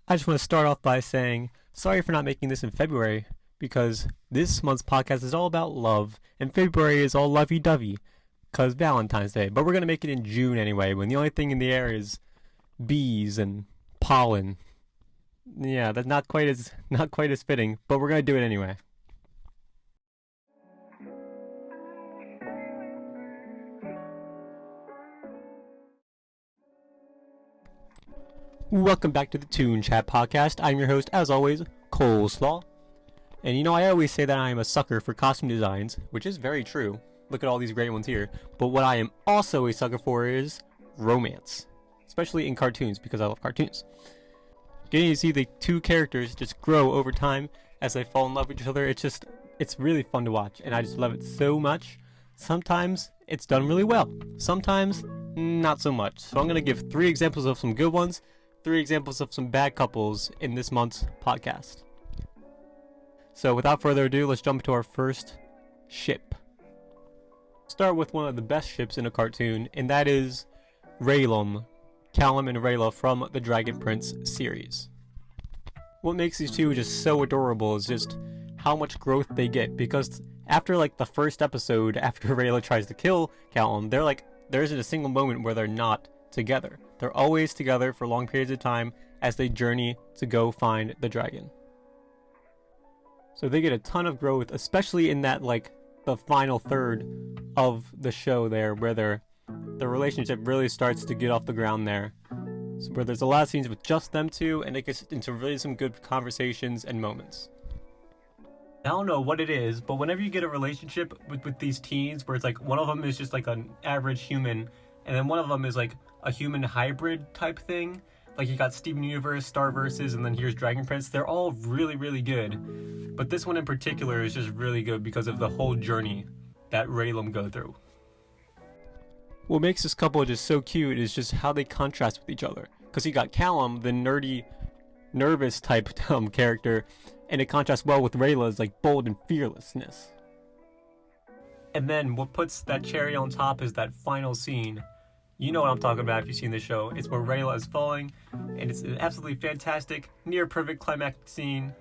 I just want to start off by saying sorry for not making this in February, because this month's podcast is all about love, and February is all lovey-dovey, because Valentine's Day. But we're going to make it in June anyway, when the only thing in the air is bees and pollen. Yeah, that's not quite as fitting, but we're going to do it anyway. Welcome back to the Toon Chat podcast. I'm your host, as always, Coleslaw. And you know, I always say that I'm a sucker for costume designs, which is very true. Look at all these great ones here. But what I am also a sucker for is romance. Especially in cartoons, because I love cartoons. Getting to see the two characters just grow over time as they fall in love with each other, it's really fun to watch. And I just love it so much. Sometimes it's done really well. Sometimes, not so much. So I'm going to give 3 examples of some good ones, 3 examples of some bad couples in this month's podcast. So without further ado, let's jump into our first ship. Start with one of the best ships in a cartoon, and that is Callum and Rayla from the Dragon Prince series. What makes these two just so adorable is just how much growth they get, because after like the first episode, after Rayla tries to kill Callum, there isn't a single moment where they're not together. They're always together for long periods of time as they journey to go find the dragon. So they get a ton of growth, especially in that the final third of the show there, where the relationship really starts to get off the ground there. So where there's a lot of scenes with just them two, and it gets into really some good conversations and moments. I don't know what it is, but whenever you get a relationship with these teens, where it's like one of them is just like an average human, and then one of them is like a human hybrid type thing. Like you got Steven Universe, Starverses, and then here's Dragon Prince. They're all really, really good. But this one in particular is just really good because of the whole journey that Raylan go through. What makes this couple just so cute is just how they contrast with each other. Because you got Callum, the nerdy, nervous type character, and it contrasts well with Rayla's bold and fearlessness. And then what puts that cherry on top is that final scene. You know what I'm talking about if you've seen the show. It's where Rayla is falling, and it's an absolutely fantastic, near-perfect climactic scene.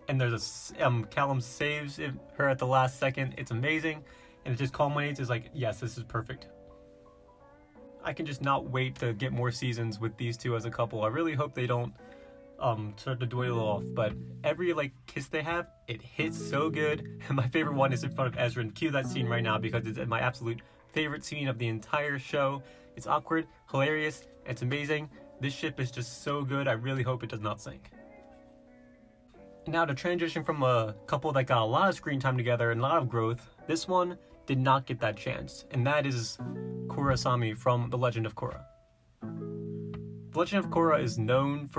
And there's Callum saves her at the last second. It's amazing, and it just culminates as yes, this is perfect. I can just not wait to get more seasons with these two as a couple. I really hope they don't start to dwindle off, but every kiss they have, it hits so good. And my favorite one is in front of Ezra, and cue that scene right now because it's my absolute favorite scene of the entire show. It's awkward, hilarious, it's amazing. This ship is just so good, I really hope it does not sink. Now to transition from a couple that got a lot of screen time together and a lot of growth, this one did not get that chance, and that is Kurosami from The Legend of Korra. The Legend of Korra is known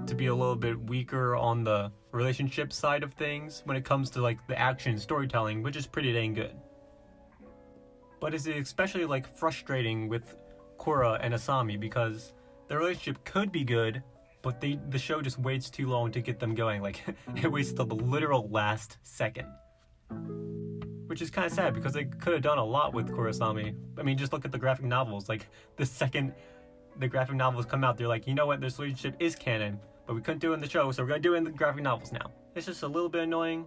to be a little bit weaker on the relationship side of things when it comes to the action storytelling, which is pretty dang good. But it's especially frustrating with Korra and Asami because the relationship could be good, but the show just waits too long to get them going. It waits till the literal last second. Which is kind of sad because they could have done a lot with Kurosami. I mean, just look at the graphic novels. The second the graphic novels come out, they're like, you know what, this relationship is canon, but we couldn't do it in the show, so we're going to do it in the graphic novels now. It's just a little bit annoying,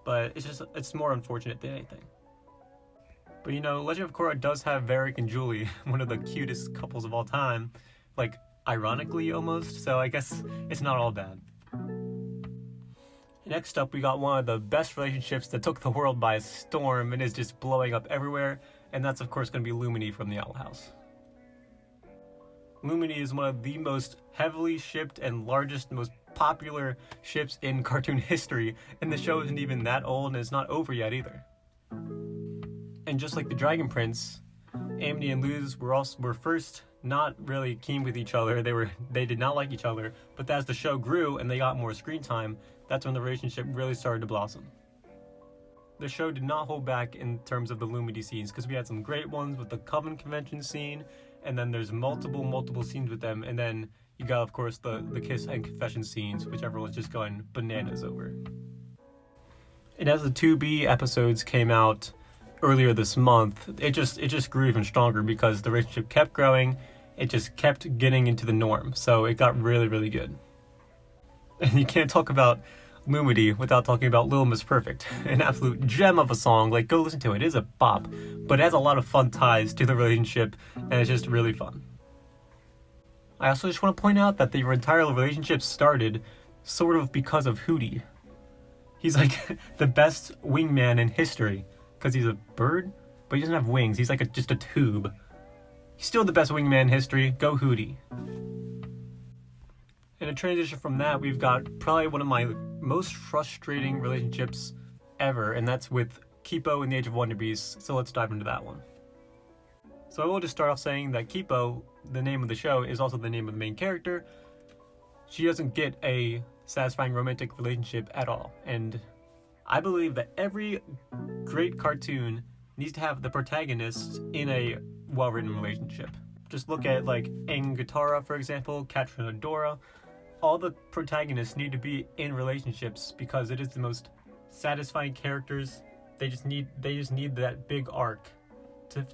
but it's more unfortunate than anything. But Legend of Korra does have Varric and Julie, one of the cutest couples of all time. Ironically almost, so I guess it's not all bad. Next up, we got one of the best relationships that took the world by storm and is just blowing up everywhere, and that's of course going to be Lumini from the Owl House. Lumini is one of the most heavily shipped and largest, most popular ships in cartoon history, and the show isn't even that old and it's not over yet either. And just like the Dragon Prince, Amity and Luz were first not really keen with each other. They did not like each other, but as the show grew and they got more screen time, that's when the relationship really started to blossom. The show did not hold back in terms of the Lumity scenes, because we had some great ones with the Coven Convention scene, and then there's multiple scenes with them, and then you got, of course, the kiss and confession scenes, which everyone's just going bananas over. And as the 2B episodes came out earlier this month, it just grew even stronger because the relationship kept growing. It just kept getting into the norm, so it got really, really good. And you can't talk about Lumity without talking about Little Miss Perfect, an absolute gem of a song. Like, go listen to it. It is a bop, but it has a lot of fun ties to the relationship, and it's just really fun. I also just want to point out that the entire relationship started sort of because of Hootie. He's like the best wingman in history, because he's a bird, but he doesn't have wings. He's like just a tube. He's still the best wingman in history. Go Hootie. In a transition from that, we've got probably one of my most frustrating relationships ever, and that's with Kipo in the Age of Wonder Beasts, so let's dive into that one. So I will just start off saying that Kipo, the name of the show, is also the name of the main character. She doesn't get a satisfying romantic relationship at all, and I believe that every great cartoon needs to have the protagonist in a well-written relationship. Just look at like Aang Katara, for example, Catra and Adora. All the protagonists need to be in relationships because it is the most satisfying characters. They just need that big arc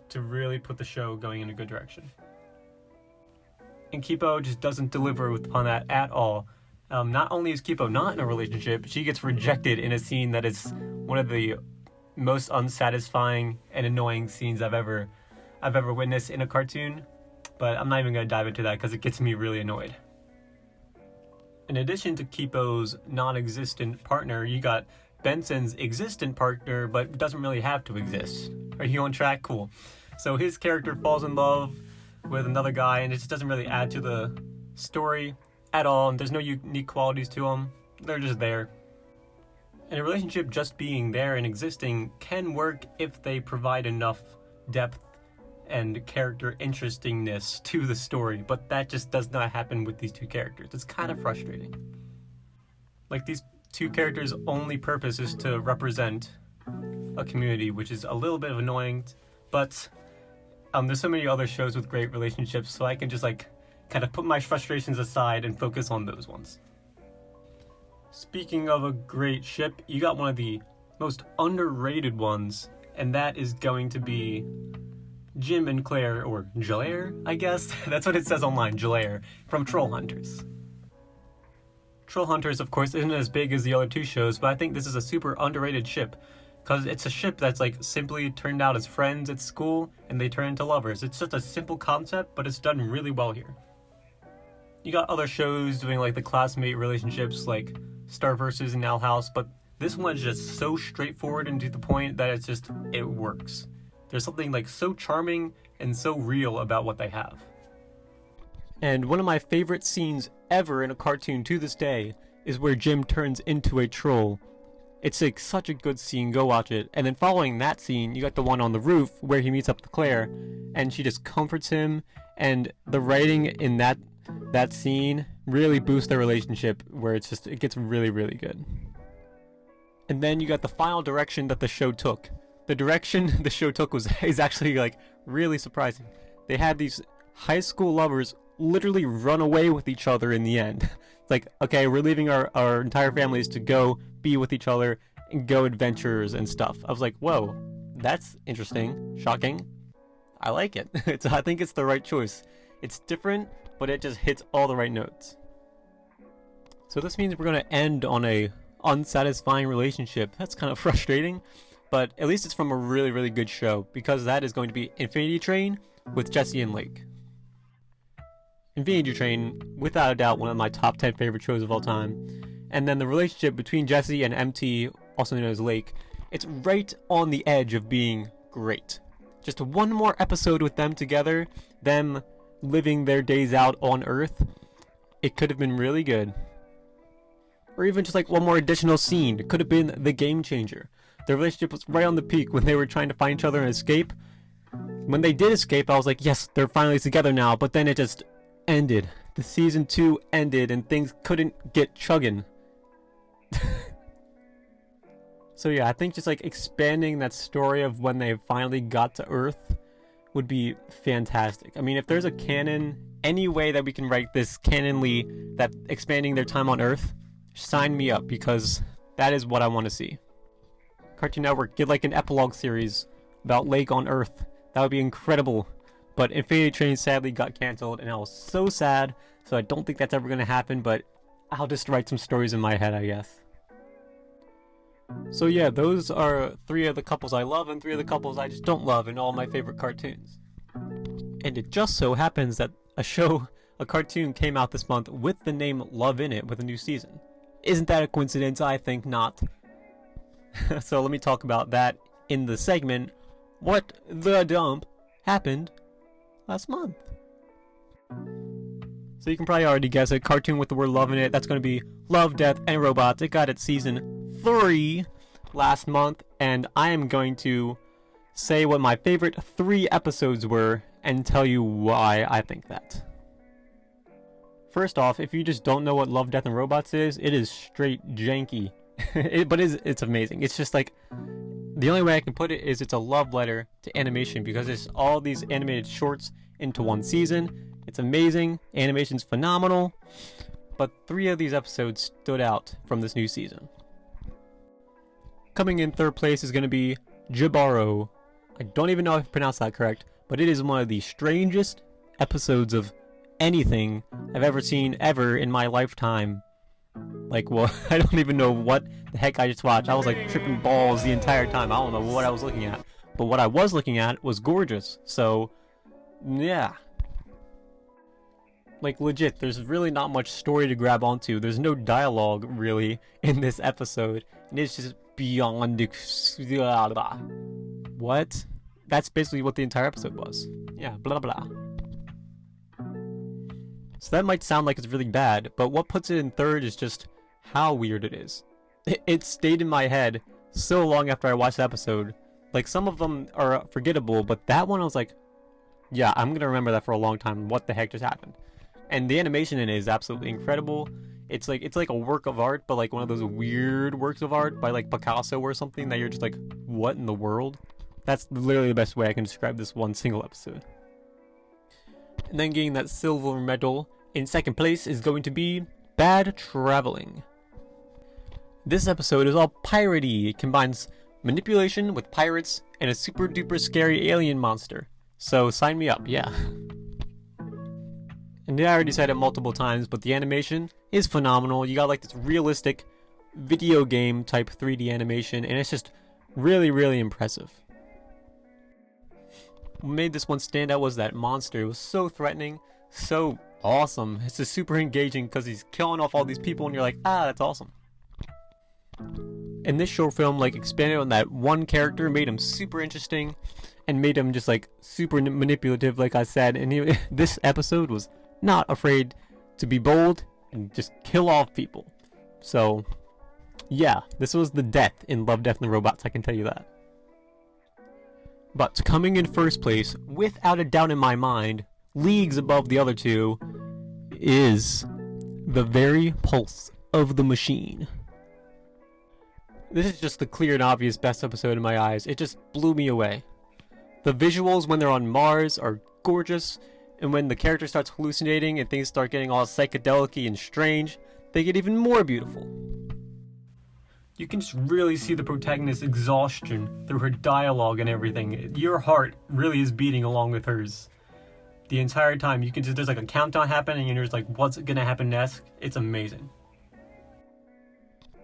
to really put the show going in a good direction. And Kipo just doesn't deliver upon that at all. Not only is Kipo not in a relationship, she gets rejected in a scene that is one of the most unsatisfying and annoying scenes I've ever witnessed in a cartoon. But I'm not even going to dive into that because it gets me really annoyed. In addition to Kipo's non-existent partner, you got Benson's existent partner, but doesn't really have to exist. Are you on track? Cool. So his character falls in love with another guy, and it just doesn't really add to the story at all. And there's no unique qualities to them. They're just there. And a relationship just being there and existing can work if they provide enough depth and character interestingness to the story, but that just does not happen with these two characters. It's kind of frustrating. Like, these two characters' only purpose is to represent a community, which is a little bit annoying, but there's so many other shows with great relationships, so I can just like kind of put my frustrations aside and focus on those ones. Speaking of a great ship, you got one of the most underrated ones, and that is going to be Jim and Claire, or Jalaire, I guess. That's what it says online, Jalaire, from Troll Hunters. Troll Hunters, of course, isn't as big as the other two shows, but I think this is a super underrated ship, because it's a ship that's like simply turned out as friends at school, and they turn into lovers. It's just a simple concept, but it's done really well here. You got other shows doing like the classmate relationships, like Star vs. and Owl House, but this one is just so straightforward and to the point that it works. There's something like so charming and so real about what they have. And one of my favorite scenes ever in a cartoon to this day is where Jim turns into a troll. It's like such a good scene, go watch it. And then following that scene, you got the one on the roof where he meets up with Claire and she just comforts him, and the writing in that scene really boosts their relationship where it gets really, really good. And then you got the final direction that the show took. The direction the show took is actually like really surprising. They had these high school lovers literally run away with each other in the end. It's like, okay, we're leaving our entire families to go be with each other and go adventures and stuff. I was like, whoa, that's interesting, shocking. I like it. I think it's the right choice. It's different, but it just hits all the right notes. So this means we're going to end on a unsatisfying relationship. That's kind of frustrating. But at least it's from a really, really good show, because that is going to be Infinity Train with Jesse and Lake. Infinity Train, without a doubt, one of my top 10 favorite shows of all time. And then the relationship between Jesse and MT, also known as Lake, it's right on the edge of being great. Just one more episode with them together, them living their days out on Earth, it could have been really good. Or even just like one more additional scene, it could have been the game changer. Their relationship was right on the peak when they were trying to find each other and escape. When they did escape, I was like, yes, they're finally together now, but then it just ended. The season 2 ended and things couldn't get chugging. So yeah, I think just like expanding that story of when they finally got to Earth would be fantastic. I mean, if there's a canon, any way that we can write this canonly, that expanding their time on Earth, sign me up, because that is what I want to see. Cartoon Network, get like an epilogue series about Lake on Earth. That would be incredible. But Infinity Train sadly got canceled, and I was so sad, so I don't think that's ever going to happen, but I'll just write some stories in my head, I guess. So yeah, those are 3 of the couples I love and 3 of the couples I just don't love in all my favorite cartoons. And it just so happens that a cartoon came out this month with the name Love in it with a new season. Isn't that a coincidence? I think not. So let me talk about that in the segment, What the Dump Happened Last Month. So you can probably already guess it, cartoon with the word love in it, that's going to be Love, Death, and Robots. It got its season 3 last month, and I am going to say what my favorite 3 episodes were and tell you why I think that. First off, if you just don't know what Love, Death, and Robots is, it is straight janky. But it's amazing. It's just like, the only way I can put it is it's a love letter to animation because it's all these animated shorts into one season. It's amazing. Animation's phenomenal. But 3 of these episodes stood out from this new season. Coming in 3rd place is going to be Jibaro. I don't even know if I pronounced that correct, but it is one of the strangest episodes of anything I've ever seen ever in my lifetime. Like, well, I don't even know what the heck I just watched. I was like tripping balls the entire time. I don't know what I was looking at. But what I was looking at was gorgeous. So, yeah. Like, legit, there's really not much story to grab onto. There's no dialogue, really, in this episode. And it's just beyond... What? That's basically what the entire episode was. Yeah, blah blah. So that might sound like it's really bad, but what puts it in 3rd is just how weird it is. It stayed in my head so long after I watched the episode. Like, some of them are forgettable, but that one I was like, yeah, I'm gonna remember that for a long time. What the heck just happened? And the animation in it is absolutely incredible. It's like a work of art, but like one of those weird works of art by like Picasso or something that you're just like, what in the world? That's literally the best way I can describe this one single episode. And then getting that silver medal in 2nd place is going to be Bad Traveling. This episode is all piratey. It combines manipulation with pirates and a super duper scary alien monster. So sign me up, yeah. And I already said it multiple times, but the animation is phenomenal. You got like this realistic video game type 3D animation, and it's just really, really impressive. What made this one stand out was that monster. It was so threatening, so awesome. It's just super engaging because he's killing off all these people and you're like, ah, that's awesome. And this short film like expanded on that one character, made him super interesting, and made him just like super manipulative, like I said. And this episode was not afraid to be bold and just kill off people. So yeah, this was the death in Love, Death, and Robots, I can tell you that. But coming in 1st place, without a doubt in my mind, leagues above the other 2, is The Very Pulse of the Machine. This is just the clear and obvious best episode in my eyes. It just blew me away. The visuals when they're on Mars are gorgeous, and when the character starts hallucinating and things start getting all psychedelic-y and strange, they get even more beautiful. You can just really see the protagonist's exhaustion through her dialogue and everything. Your heart really is beating along with hers. The entire time, you can just, there's like a countdown happening and you're just like, what's gonna happen next? It's amazing.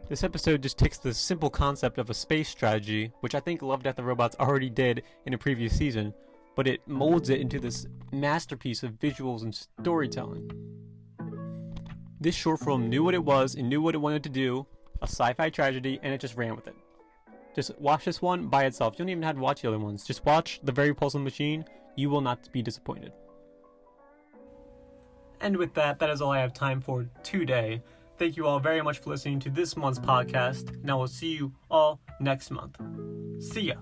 This episode just takes the simple concept of a space strategy, which I think Love, Death, and Robots already did in a previous season, but it molds it into this masterpiece of visuals and storytelling. This short film knew what it was and knew what it wanted to do, a sci-fi tragedy, and it just ran with it. Just watch this one by itself. You don't even have to watch the other ones. Just watch The Very Pulse of the Machine. You will not be disappointed. And with that, that is all I have time for today. Thank you all very much for listening to this month's podcast, and I will see you all next month. See ya!